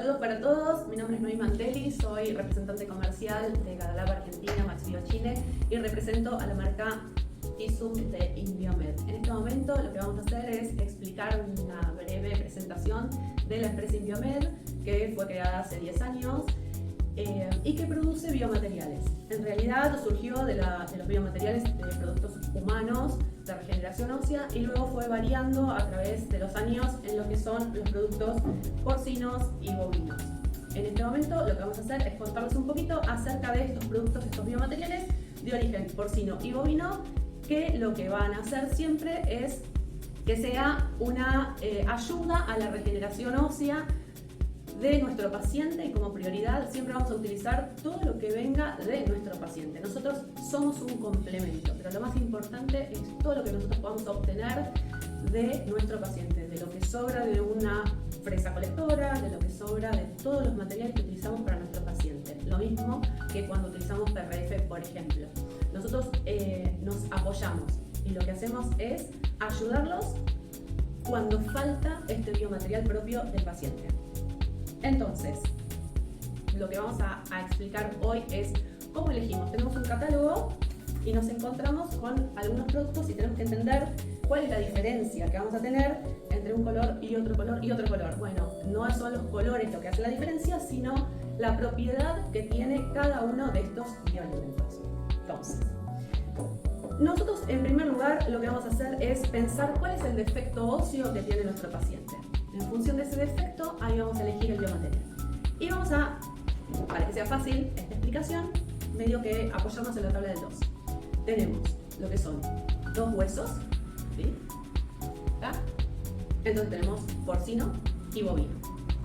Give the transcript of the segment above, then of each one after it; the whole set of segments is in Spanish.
Saludos para todos, mi nombre es Noemí Mantelli, soy representante comercial de Gadalab Argentina, Max Bio Chile y represento a la marca Tissum de Inbiomed. En este momento lo que vamos a hacer es explicar una breve presentación de la empresa Inbiomed, que fue creada hace 10 años y que produce biomateriales. En realidad surgió de los biomateriales de productos humanos de regeneración ósea y luego fue variando a través de los años en lo que son los productos porcinos y bovinos. En este momento lo que vamos a hacer es contarles un poquito acerca de estos productos, estos biomateriales de origen porcino y bovino, que lo que van a hacer siempre es que sea una ayuda a la regeneración ósea de nuestro paciente, y como prioridad siempre vamos a utilizar todo lo que venga de nuestro paciente. Nosotros somos un complemento, pero lo más importante es todo lo que nosotros podamos obtener de nuestro paciente, de lo que sobra de una fresa colectora, de lo que sobra de todos los materiales que utilizamos para nuestro paciente. Lo mismo que cuando utilizamos PRF, por ejemplo. Nosotros nos apoyamos y lo que hacemos es ayudarlos cuando falta este biomaterial propio del paciente. Entonces, lo que vamos a explicar hoy es cómo elegimos. Tenemos un catálogo y nos encontramos con algunos productos y tenemos que entender cuál es la diferencia que vamos a tener entre un color y otro color y otro color. Bueno, no son los colores lo que hace la diferencia, sino la propiedad que tiene cada uno de estos bioelementos. Entonces, nosotros en primer lugar lo que vamos a hacer es pensar cuál es el defecto óseo que tiene nuestro paciente. En función de ese defecto, ahí vamos a elegir el biomaterial. Y vamos a, para que sea fácil esta explicación, medio que apoyarnos en la tabla del 2. Tenemos lo que son dos huesos, ¿sí? ¿Acá? Entonces tenemos porcino y bovino.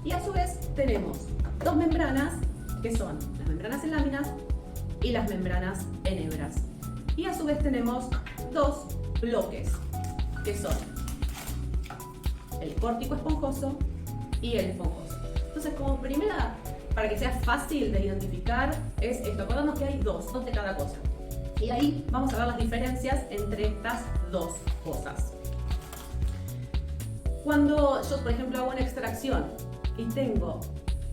Y a su vez tenemos dos membranas, que son las membranas en láminas y las membranas en hebras. Y a su vez tenemos dos bloques, que son el córtico esponjoso y el esponjoso. Entonces, como primera, para que sea fácil de identificar, es esto. Acordamos que hay dos de cada cosa. Y ahí vamos a ver las diferencias entre estas dos cosas. Cuando yo, por ejemplo, hago una extracción y tengo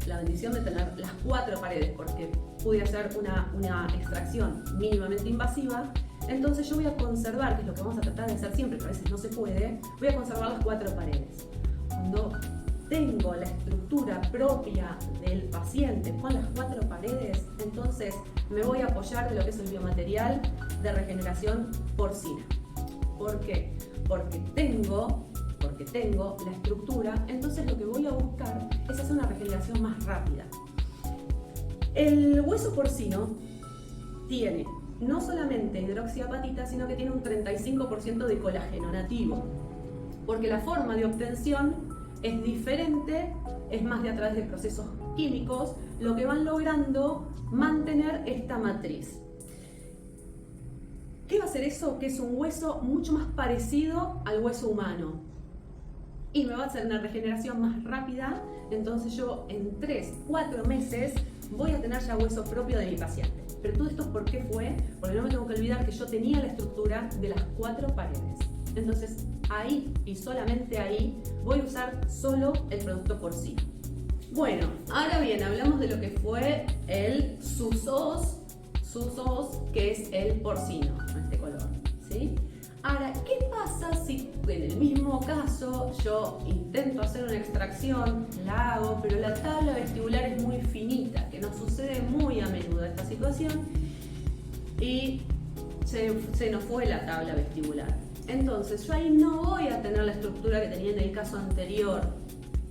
la bendición de tener las 4 paredes, porque pude hacer una extracción mínimamente invasiva, entonces yo voy a conservar, que es lo que vamos a tratar de hacer siempre, pero a veces no se puede, voy a conservar las 4 paredes. Cuando tengo la estructura propia del paciente con las 4 paredes, entonces me voy a apoyar de lo que es el biomaterial de regeneración porcina. ¿Por qué? Porque tengo la estructura, entonces lo que voy a buscar es hacer una regeneración más rápida. El hueso porcino tiene no solamente hidroxiapatita, sino que tiene un 35% de colágeno nativo, porque la forma de obtención es diferente, es más de a través de procesos químicos, lo que van logrando mantener esta matriz. ¿Qué va a hacer eso? Que es un hueso mucho más parecido al hueso humano y me va a hacer una regeneración más rápida. Entonces yo en 3-4 meses voy a tener ya hueso propio de mi paciente. Pero todo esto, ¿por qué fue? Porque no me tengo que olvidar que yo tenía la estructura de las 4 paredes. Entonces ahí y solamente ahí voy a usar solo el producto porcino. Bueno, ahora bien, hablamos de lo que fue el Sus-Os, que es el porcino, este color, ¿sí? Ahora, ¿qué pasa si en el mismo caso yo intento hacer una extracción, la hago, pero la tabla vestibular es muy finita, que nos sucede muy a menudo esta situación, y se nos fue la tabla vestibular? Entonces yo ahí no voy a tener la estructura que tenía en el caso anterior,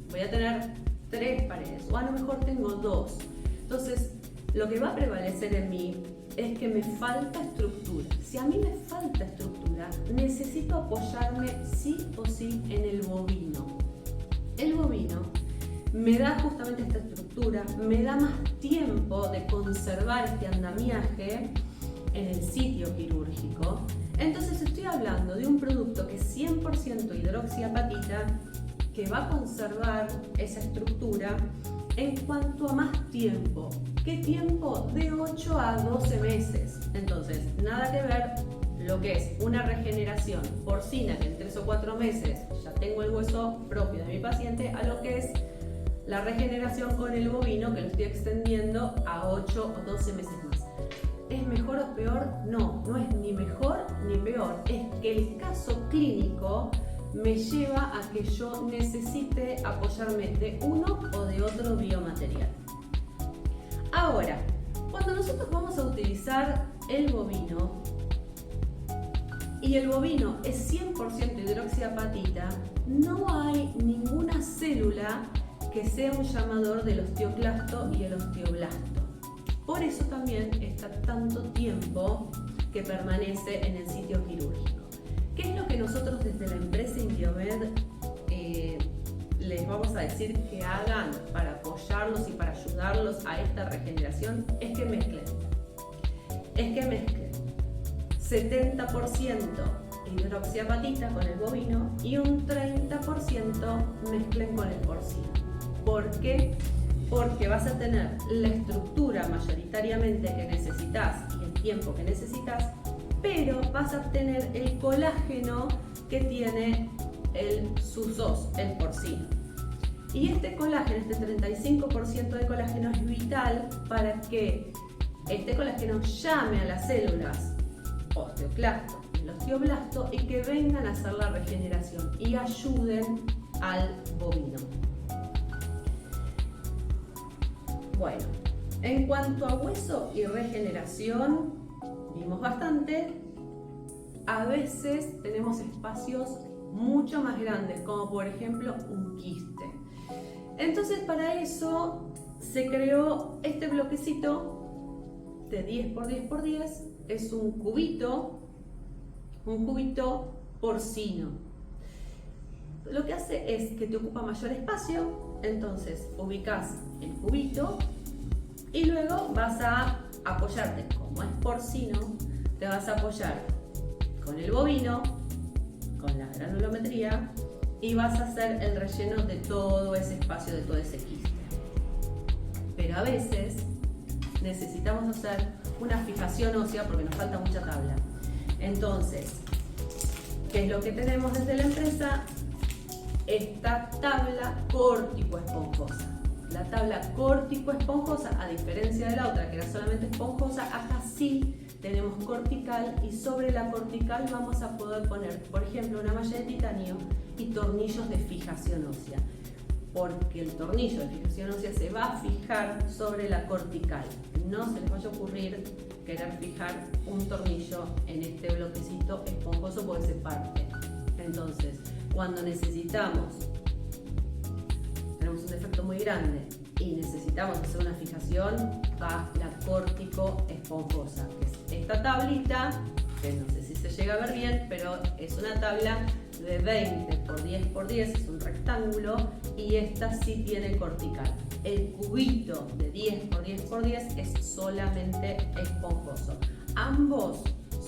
voy a tener 3 paredes, o a lo mejor tengo 2. Entonces lo que va a prevalecer en mí es que me falta estructura. Si a mí me falta estructura, necesito apoyarme sí o sí en el bovino. El bovino me da justamente esta estructura, me da más tiempo de conservar este andamiaje en el sitio quirúrgico. Entonces estoy hablando de un producto que es 100% hidroxiapatita, que va a conservar esa estructura en cuanto a más tiempo. ¿Qué tiempo? De 8 a 12 meses. Entonces, nada que ver lo que es una regeneración porcina que en 3 o 4 meses ya tengo el hueso propio de mi paciente, a lo que es la regeneración con el bovino, que lo estoy extendiendo a 8 o 12 meses más. ¿Es mejor o peor? No, no es ni mejor ni peor. Es que el caso clínico me lleva a que yo necesite apoyarme de uno o de otro biomaterial. Ahora, cuando nosotros vamos a utilizar el bovino, y el bovino es 100% hidroxiapatita, no hay ninguna célula que sea un llamador del osteoclasto y el osteoblasto. Por eso también está tanto tiempo que permanece en el sitio quirúrgico. ¿Qué es lo que nosotros desde la empresa Indiomed les vamos a decir que hagan para apoyarlos y para ayudarlos a esta regeneración? Es que mezclen. 70% hidroxiapatita con el bovino y un 30% mezclen con el porcino. ¿Por qué? Porque vas a tener la estructura mayoritariamente que necesitas y el tiempo que necesitas, pero vas a obtener el colágeno que tiene el SUS2, el porcino. Y este colágeno, este 35% de colágeno es vital para que este colágeno llame a las células osteoclasto y el osteoblasto y que vengan a hacer la regeneración y ayuden al bovino. Bueno, en cuanto a hueso y regeneración, vimos bastante. A veces tenemos espacios mucho más grandes, como por ejemplo un quiste. Entonces, para eso se creó este bloquecito de 10 por 10 por 10. Es un cubito porcino. Lo que hace es que te ocupa mayor espacio, entonces ubicas el cubito y luego vas a apoyarte, como es porcino, te vas a apoyar con el bovino, con la granulometría y vas a hacer el relleno de todo ese espacio, de todo ese quiste. Pero a veces necesitamos hacer una fijación ósea porque nos falta mucha tabla. Entonces, ¿qué es lo que tenemos desde la empresa? Esta tabla córtico-esponjosa. La tabla córtico-esponjosa, a diferencia de la otra que era solamente esponjosa, acá sí tenemos cortical y sobre la cortical vamos a poder poner, por ejemplo, una malla de titanio y tornillos de fijación ósea, porque el tornillo de fijación ósea se va a fijar sobre la cortical. No se les vaya a ocurrir querer fijar un tornillo en este bloquecito esponjoso porque se parte. Entonces, cuando tenemos un defecto muy grande y necesitamos hacer una fijación, va la córtico-esponjosa, que es esta tablita, que no sé si se llega a ver bien, pero es una tabla de 20 por 10 por 10, es un rectángulo, y esta sí tiene cortical. El cubito de 10 por 10 por 10 es solamente esponjoso. Ambos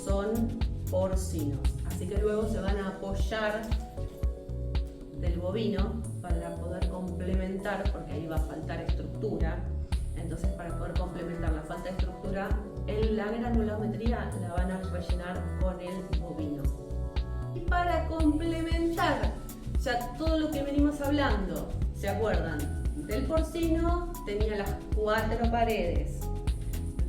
son porcinos, así que luego se van a apoyar del bovino para poder complementar, porque ahí va a faltar estructura. Entonces, para poder complementar la falta de estructura, la granulometría la van a rellenar con el bovino. Y para complementar ya todo lo que venimos hablando, ¿se acuerdan? Del porcino tenía las 4 paredes.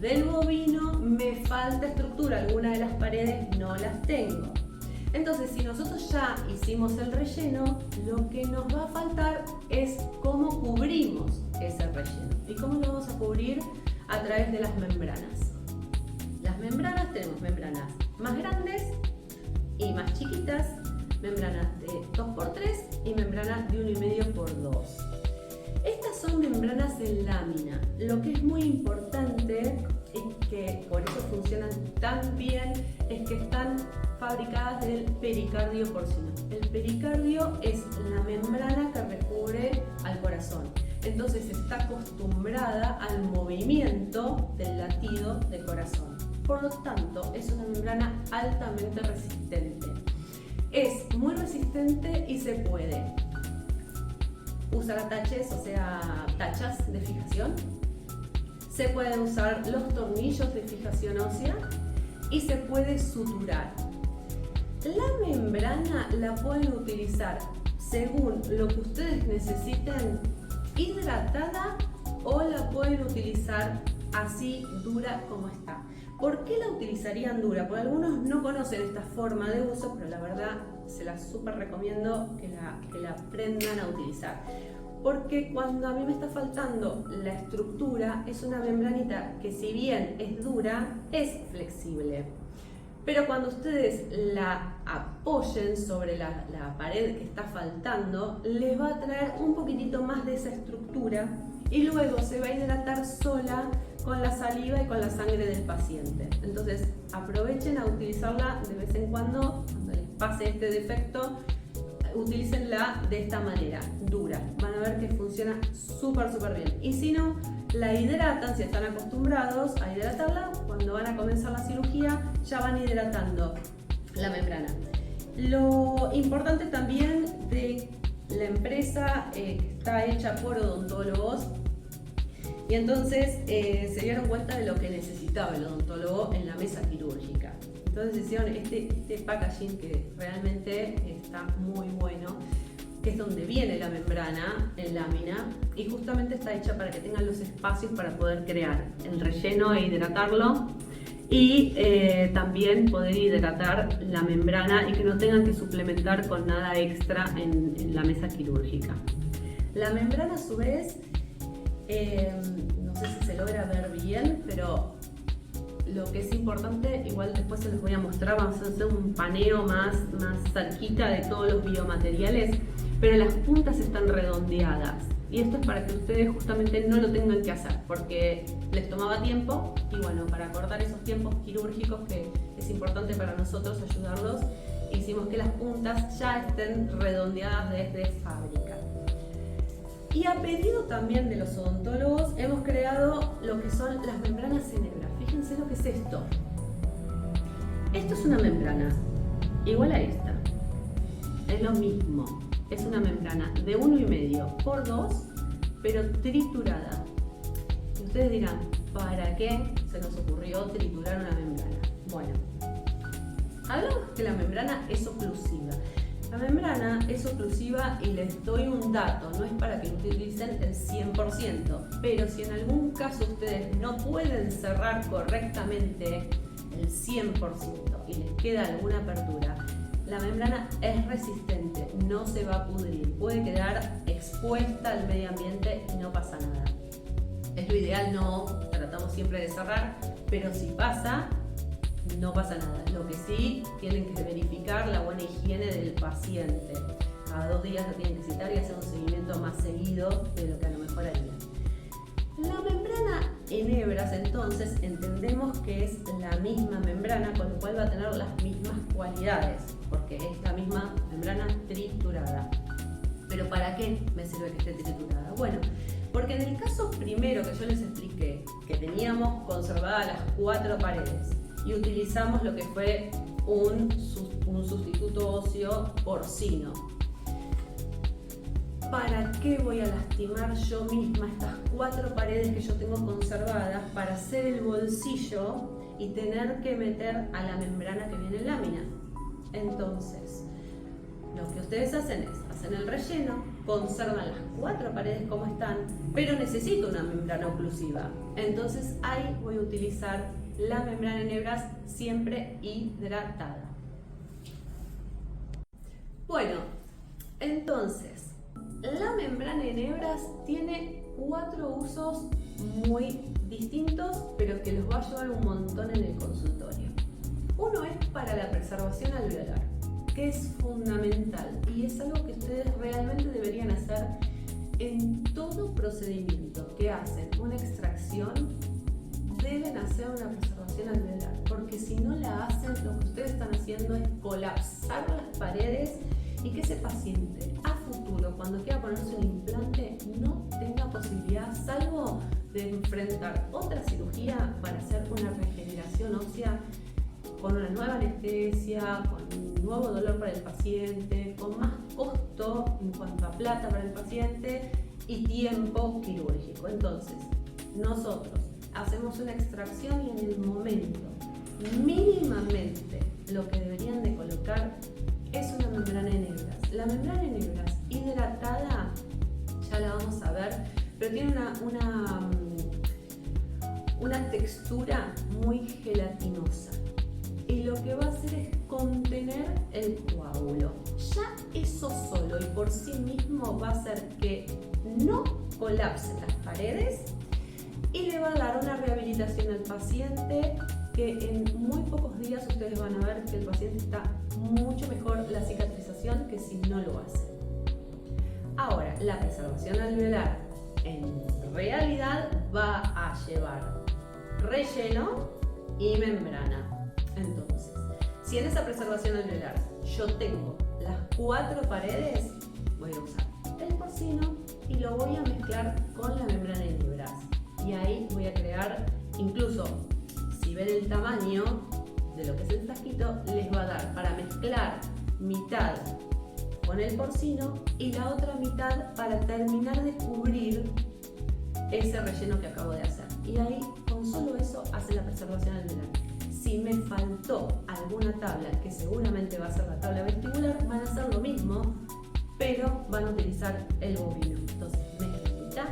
Del bovino me falta estructura, algunas de las paredes no las tengo. Entonces, si nosotros ya hicimos el relleno, lo que nos va a faltar es cómo cubrimos ese relleno. ¿Y cómo lo vamos a cubrir? A través de las membranas. Las membranas, tenemos membranas más grandes y más chiquitas, membranas de 2x3 y membranas de 1,5x2. Estas son membranas en lámina. Lo que es muy importante y que por eso funcionan tan bien es que están fabricadas del pericardio porcino. El pericardio es la membrana que recubre al corazón. Entonces está acostumbrada al movimiento del latido del corazón. Por lo tanto, es una membrana altamente resistente. Es muy resistente y se puede usar ataches, o sea, tachas de fijación. Se pueden usar los tornillos de fijación ósea y se puede suturar. La membrana la pueden utilizar según lo que ustedes necesiten hidratada o la pueden utilizar así dura como está. ¿Por qué la utilizarían dura? Porque algunos no conocen esta forma de uso, pero la verdad se la súper recomiendo que la aprendan a utilizar. Porque cuando a mí me está faltando la estructura, es una membranita que si bien es dura, es flexible. Pero cuando ustedes la apoyen sobre la pared que está faltando, les va a traer un poquitito más de esa estructura y luego se va a hidratar sola con la saliva y con la sangre del paciente. Entonces aprovechen a utilizarla de vez en cuando les pase este defecto, utilícenla de esta manera, dura. Van a ver que funciona súper bien. Y si no, la hidratan, si están acostumbrados a hidratarla, cuando van a comenzar la cirugía ya van hidratando la membrana. Lo importante también de la empresa está hecha por odontólogos y entonces se dieron cuenta de lo que necesitaba el odontólogo en la mesa quirúrgica. Entonces hicieron este packaging que realmente está muy bueno, que es donde viene la membrana en lámina y justamente está hecha para que tengan los espacios para poder crear el relleno e hidratarlo y también poder hidratar la membrana y que no tengan que suplementar con nada extra en la mesa quirúrgica. La membrana a su vez, no sé si se logra ver bien, pero lo que es importante, igual después se los voy a mostrar, vamos a hacer un paneo más cerquita de todos los biomateriales, pero las puntas están redondeadas y esto es para que ustedes justamente no lo tengan que hacer porque les tomaba tiempo y bueno, para cortar esos tiempos quirúrgicos que es importante para nosotros ayudarlos, hicimos que las puntas ya estén redondeadas desde fábrica. Y a pedido también de los odontólogos hemos creado lo que son las membranas en hebra. Fíjense lo que es esto. Esto es una membrana igual a esta. Es lo mismo. Es una membrana de 1,5 por 2, pero triturada. Y ustedes dirán, ¿para qué se nos ocurrió triturar una membrana? Bueno, hablamos que la membrana es oclusiva. La membrana es oclusiva y les doy un dato, no es para que utilicen el 100%, pero si en algún caso ustedes no pueden cerrar correctamente el 100% y les queda alguna apertura, la membrana es resistente, no se va a pudrir, puede quedar expuesta al medio ambiente y no pasa nada. Es lo ideal, no tratamos siempre de cerrar, pero si pasa, no pasa nada. Lo que sí, tienen que verificar la buena higiene del paciente. Cada 2 días lo tienen que citar y hacer un seguimiento más seguido de lo que a lo mejor harían. La membrana en hebras, entonces, entendemos que es la misma membrana, con lo cual va a tener las mismas cualidades, porque es la misma membrana triturada. ¿Pero para qué me sirve que esté triturada? Bueno, porque en el caso primero que yo les expliqué, que teníamos conservadas las 4 paredes, y utilizamos lo que fue un sustituto óseo porcino. ¿Para qué voy a lastimar yo misma estas 4 paredes que yo tengo conservadas para hacer el bolsillo y tener que meter a la membrana que viene en lámina? Entonces, lo que ustedes hacen es, hacen el relleno, conservan las 4 paredes como están, pero necesito una membrana oclusiva. Entonces ahí voy a utilizar la membrana en hebras siempre hidratada. Bueno, entonces, la membrana en hebras tiene 4 usos muy distintos, pero que los va a ayudar un montón en el consultorio. Uno es para la preservación alveolar, que es fundamental y es algo que ustedes realmente deberían hacer en todo procedimiento que hacen una extracción. Deben hacer una preservación alveolar, porque si no la hacen, lo que ustedes están haciendo es colapsar las paredes y que ese paciente a futuro, cuando quiera ponerse un implante, no tenga posibilidad, salvo de enfrentar otra cirugía para hacer una regeneración ósea con una nueva anestesia, con un nuevo dolor para el paciente, con más costo en cuanto a plata para el paciente y tiempo quirúrgico. Entonces, nosotros hacemos una extracción y en el momento, mínimamente, lo que deberían de colocar es una membrana en hebras. La membrana en hebras hidratada ya la vamos a ver, pero tiene una textura muy gelatinosa. Y lo que va a hacer es contener el coágulo. Ya eso solo y por sí mismo va a hacer que no colapsen las paredes y le va a dar una rehabilitación al paciente que en muy pocos días ustedes van a ver que el paciente está mucho mejor la cicatrización que si no lo hace. Ahora, la preservación alveolar en realidad va a llevar relleno y membrana. Entonces, si en esa preservación alveolar yo tengo las 4 paredes, voy a usar el porcino y lo voy a mezclar con la membrana de Nibras. Y ahí voy a crear, incluso si ven el tamaño de lo que es el frasquito, les va a dar para mezclar mitad con el porcino y la otra mitad para terminar de cubrir ese relleno que acabo de hacer. Y ahí con solo eso hace la preservación alveolar. Si me faltó alguna tabla, que seguramente va a ser la tabla vestibular, van a hacer lo mismo, pero van a utilizar el bovino. Entonces mezclan mitad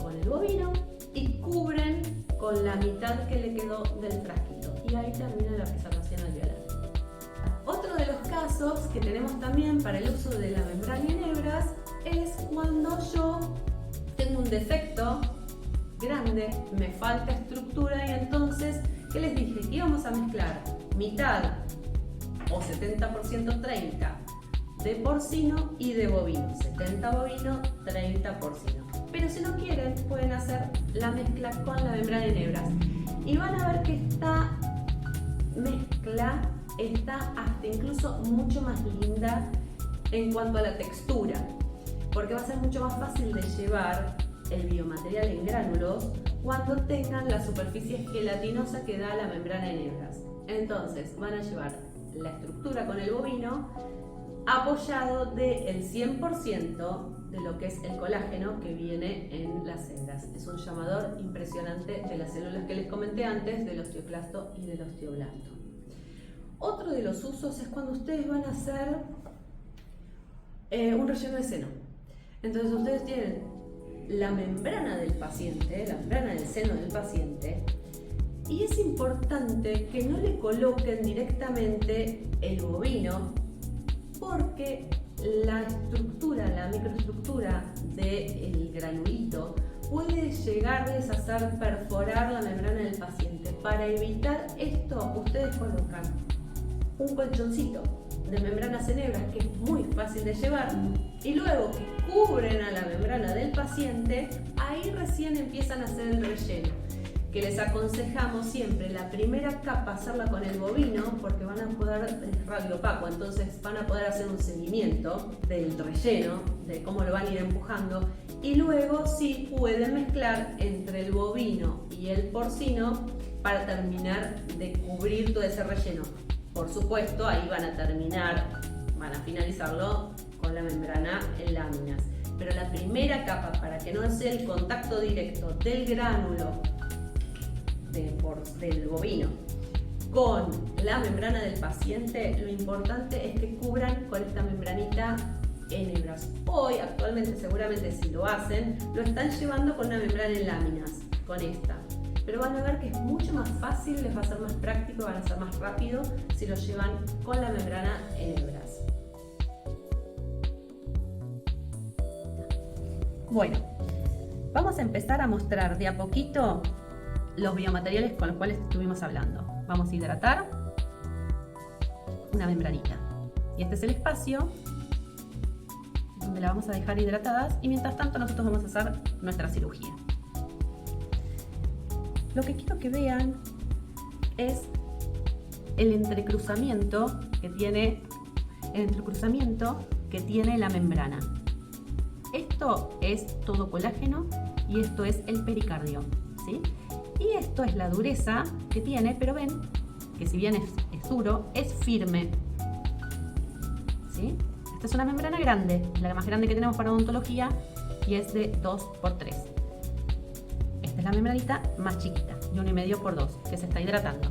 con el bovino y cubren con la mitad que le quedó del frasquito. Y ahí termina la preservación alveolar. Otro de los casos que tenemos también para el uso de la membrana en hebras es cuando yo tengo un defecto grande, me falta estructura y entonces, ¿qué les dije? Que íbamos a mezclar mitad o 70% 30 de porcino y de bovino, 70 bovino, 30 porcino. Pero si no quieren, pueden hacer la mezcla con la membrana en hebras y van a ver que esta mezcla está hasta incluso mucho más linda en cuanto a la textura, porque va a ser mucho más fácil de llevar el biomaterial en gránulos cuando tengan la superficie gelatinosa que da la membrana en hebras. Entonces van a llevar la estructura con el bovino apoyado del 100% de lo que es el colágeno que viene en las hebras. Es un llamador impresionante de las células que les comenté antes, del osteoclasto y del osteoblasto. Otro de los usos es cuando ustedes van a hacer un relleno de seno. Entonces ustedes tienen la membrana del paciente, la membrana del seno del paciente, y es importante que no le coloquen directamente el bovino porque la estructura, la microestructura del granulito puede llegarles a hacer perforar la membrana del paciente. Para evitar esto, ustedes colocan un colchoncito de membranas en hebras que es muy fácil de llevar y luego que cubren a la membrana del paciente, ahí recién empiezan a hacer el relleno, que les aconsejamos siempre la primera capa hacerla con el bovino porque van a poder, es radiopaco, entonces van a poder hacer un seguimiento del relleno, de cómo lo van a ir empujando, y luego sí pueden mezclar entre el bovino y el porcino para terminar de cubrir todo ese relleno. Por supuesto, ahí van a finalizarlo con la membrana en láminas. Pero la primera capa, para que no sea el contacto directo del gránulo del bovino con la membrana del paciente, lo importante es que cubran con esta membranita en hebras. Hoy, actualmente, seguramente si lo hacen, lo están llevando con una membrana en láminas, con esta. Pero van a ver que es mucho más fácil, les va a ser más práctico, van a ser más rápido si lo llevan con la membrana en hebras. Bueno, vamos a empezar a mostrar de a poquito los biomateriales con los cuales estuvimos hablando. Vamos a hidratar una membranita. Y este es el espacio donde la vamos a dejar hidratadas y mientras tanto nosotros vamos a hacer nuestra cirugía. Lo que quiero que vean es el entrecruzamiento que tiene la membrana. Esto es todo colágeno y esto es el pericardio, ¿sí? Y esto es la dureza que tiene, pero ven que si bien es duro, es firme, ¿sí? Esta es una membrana grande, la más grande que tenemos para odontología y es de 2×3. Esta es la membranita más chiquita, de 1,5×2, que se está hidratando.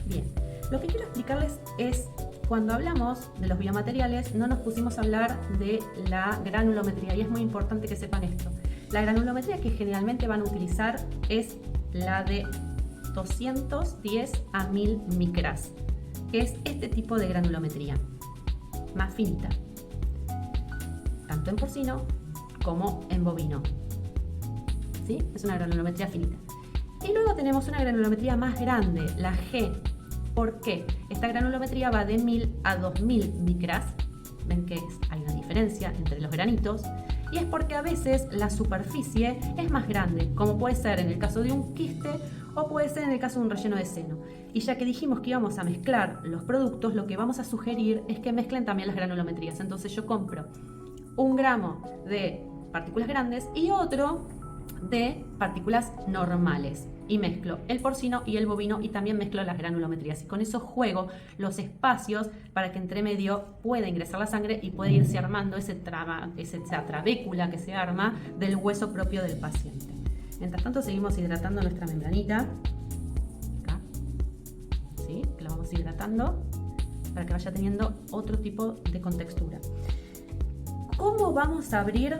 Bien, lo que quiero explicarles es cuando hablamos de los biomateriales no nos pusimos a hablar de la granulometría y es muy importante que sepan esto. La granulometría que generalmente van a utilizar es la de 210 a 1000 micras, que es este tipo de granulometría, más finita, tanto en porcino como en bovino. ¿Sí? Es una granulometría finita. Y luego tenemos una granulometría más grande, la G. ¿Por qué? Esta granulometría va de 1000 a 2000 micras. Ven que hay una diferencia entre los granitos. Y es porque a veces la superficie es más grande, como puede ser en el caso de un quiste o puede ser en el caso de un relleno de seno. Y ya que dijimos que íbamos a mezclar los productos, lo que vamos a sugerir es que mezclen también las granulometrías. Entonces yo compro 1 gramo de partículas grandes y otro de partículas normales y mezclo el porcino y el bovino y también mezclo las granulometrías y con eso juego los espacios para que entre medio pueda ingresar la sangre y pueda irse armando esa trabécula que se arma del hueso propio del paciente. Mientras tanto seguimos hidratando nuestra membranita acá, ¿sí? La vamos hidratando para que vaya teniendo otro tipo de contextura. ¿Cómo vamos a abrir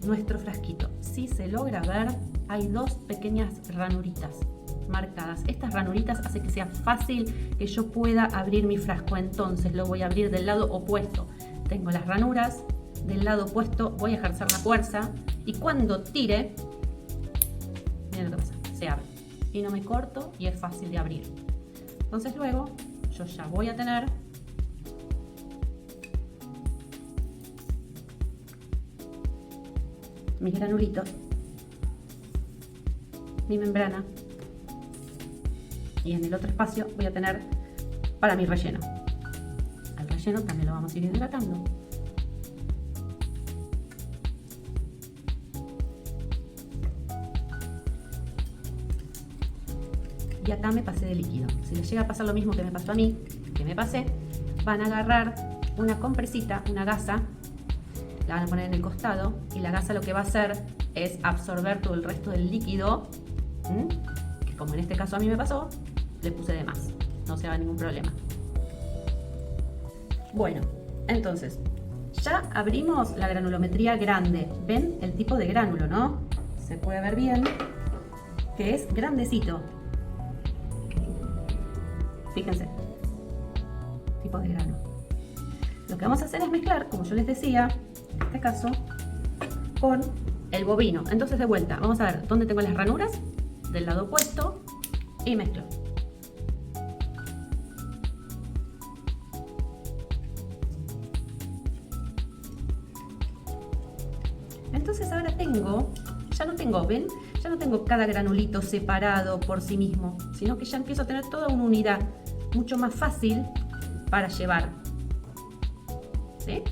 nuestro frasquito? Si se logra ver, hay 2 pequeñas ranuritas marcadas. Estas ranuritas hacen que sea fácil que yo pueda abrir mi frasco. Entonces lo voy a abrir del lado opuesto. Tengo las ranuras, del lado opuesto voy a ejercer la fuerza y cuando tire, miren lo que pasa, se abre. Y no me corto y es fácil de abrir. Entonces luego yo ya voy a tener mis granulitos, mi membrana y en el otro espacio voy a tener para mi relleno. Al relleno también lo vamos a ir hidratando. Y acá me pasé de líquido. Si les llega a pasar lo mismo que me pasó a mí, que me pasé, van a agarrar una compresita, una gasa, la van a poner en el costado y la gasa lo que va a hacer es absorber todo el resto del líquido, que como en este caso a mí me pasó, le puse de más, no se haga ningún problema. Bueno, entonces, ya abrimos la granulometría grande. ¿Ven el tipo de gránulo, no? Se puede ver bien que es grandecito. Fíjense, tipo de grano. Lo que vamos a hacer es mezclar, como yo les decía, en este caso, con el bovino. Entonces de vuelta, vamos a ver dónde tengo las ranuras, del lado opuesto, y mezclo. Entonces ahora ya no tengo, ¿ven? Ya no tengo cada granulito separado por sí mismo, sino que ya empiezo a tener toda una unidad, mucho más fácil para llevar. ¿Sí?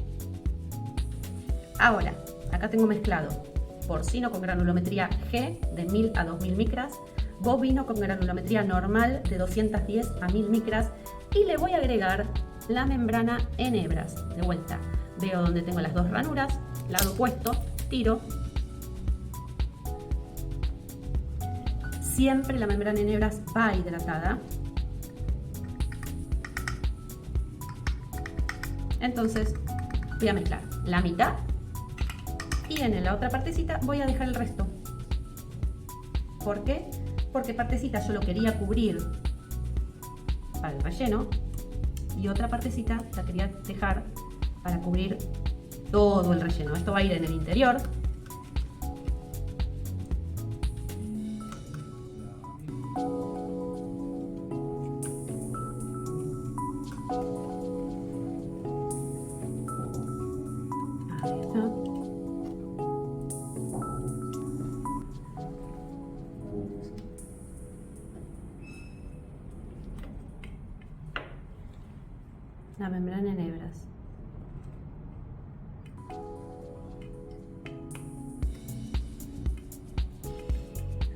Ahora, acá tengo mezclado porcino con granulometría G de 1000 a 2000 micras, bovino con granulometría normal de 210 a 1000 micras y le voy a agregar la membrana en hebras. De vuelta, veo donde tengo las 2 ranuras, lado opuesto, tiro. Siempre la membrana en hebras va hidratada. Entonces voy a mezclar la mitad y en la otra partecita voy a dejar el resto. ¿Por qué? Porque partecita yo lo quería cubrir para el relleno y otra partecita la quería dejar para cubrir todo el relleno. Esto va a ir en el interior. Ahí está. La membrana en hebras.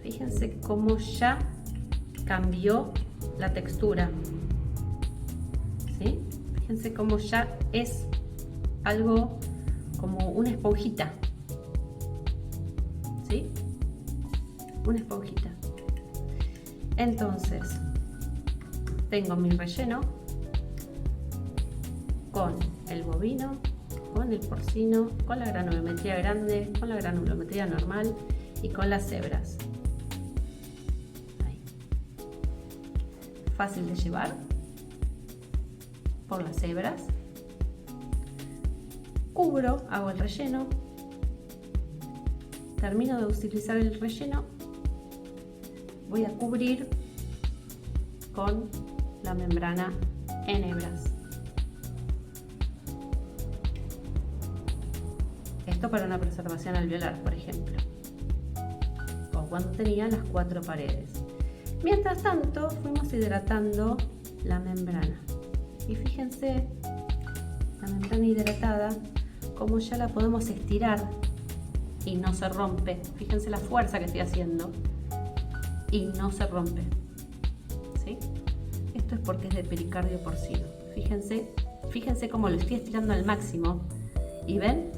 Fíjense cómo ya cambió la textura. ¿Sí? Fíjense cómo ya es algo como una esponjita. ¿Sí? Una esponjita. Entonces, tengo mi relleno con el bovino, con el porcino, con la granulometría grande, con la granulometría normal y con las hebras. Ahí. Fácil de llevar por las hebras. Cubro, hago el relleno. Termino de utilizar el relleno. Voy a cubrir con la membrana en hebras. Esto para una preservación alveolar, por ejemplo, o cuando tenía las 4 paredes. Mientras tanto, fuimos hidratando la membrana. Y fíjense, la membrana hidratada, como ya la podemos estirar y no se rompe. Fíjense la fuerza que estoy haciendo y no se rompe. ¿Sí? Esto es porque es de pericardio porcino. Fíjense cómo lo estoy estirando al máximo. ¿Y ven?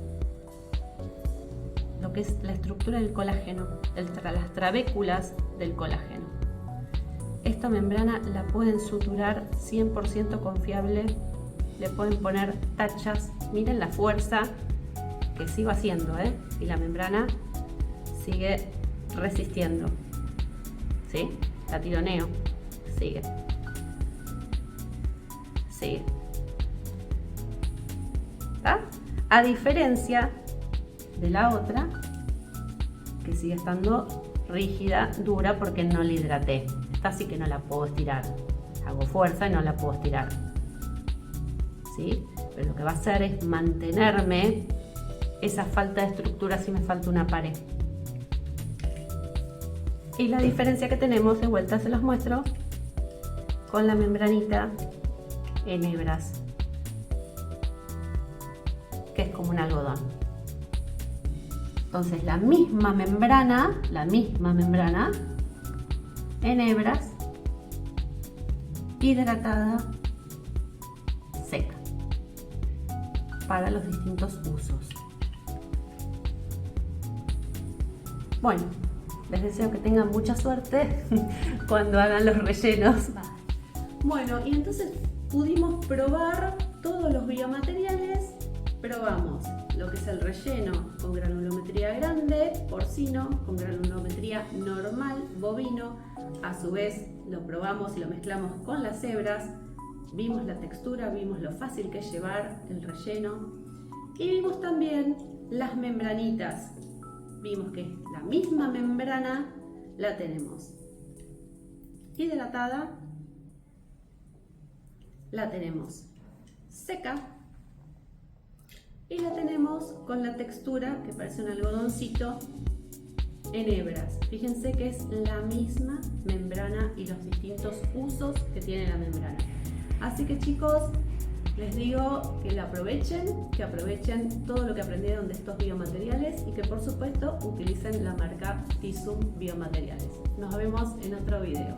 Lo que es la estructura del colágeno, las trabéculas del colágeno. Esta membrana la pueden suturar 100% confiable, le pueden poner tachas. Miren la fuerza que sigo haciendo, y la membrana sigue resistiendo. ¿Sí? La tironeo, sigue. ¿Está? A diferencia de la otra, que sigue estando rígida, dura, porque no la hidraté. Esta sí que no la puedo estirar. Hago fuerza y no la puedo estirar. ¿Sí? Pero lo que va a hacer es mantenerme esa falta de estructura si me falta una pared. Y la diferencia que tenemos, de vuelta se los muestro, con la membranita en hebras, que es como un algodón. Entonces la misma membrana en hebras, hidratada, seca, para los distintos usos. Bueno, les deseo que tengan mucha suerte cuando hagan los rellenos. Bueno, y entonces pudimos probar todos los biomateriales. Probamos lo que es el relleno con granulometría grande, porcino, con granulometría normal, bovino. A su vez lo probamos y lo mezclamos con las hebras. Vimos la textura, vimos lo fácil que es llevar el relleno y vimos también las membranitas. Vimos que la misma membrana la tenemos hidratada, la tenemos seca y la tenemos con la textura que parece un algodoncito en hebras. Fíjense que es la misma membrana y los distintos usos que tiene la membrana. Así que chicos, les digo que la aprovechen, que aprovechen todo lo que aprendieron de estos biomateriales y que por supuesto utilicen la marca Tissum Biomateriales. Nos vemos en otro video.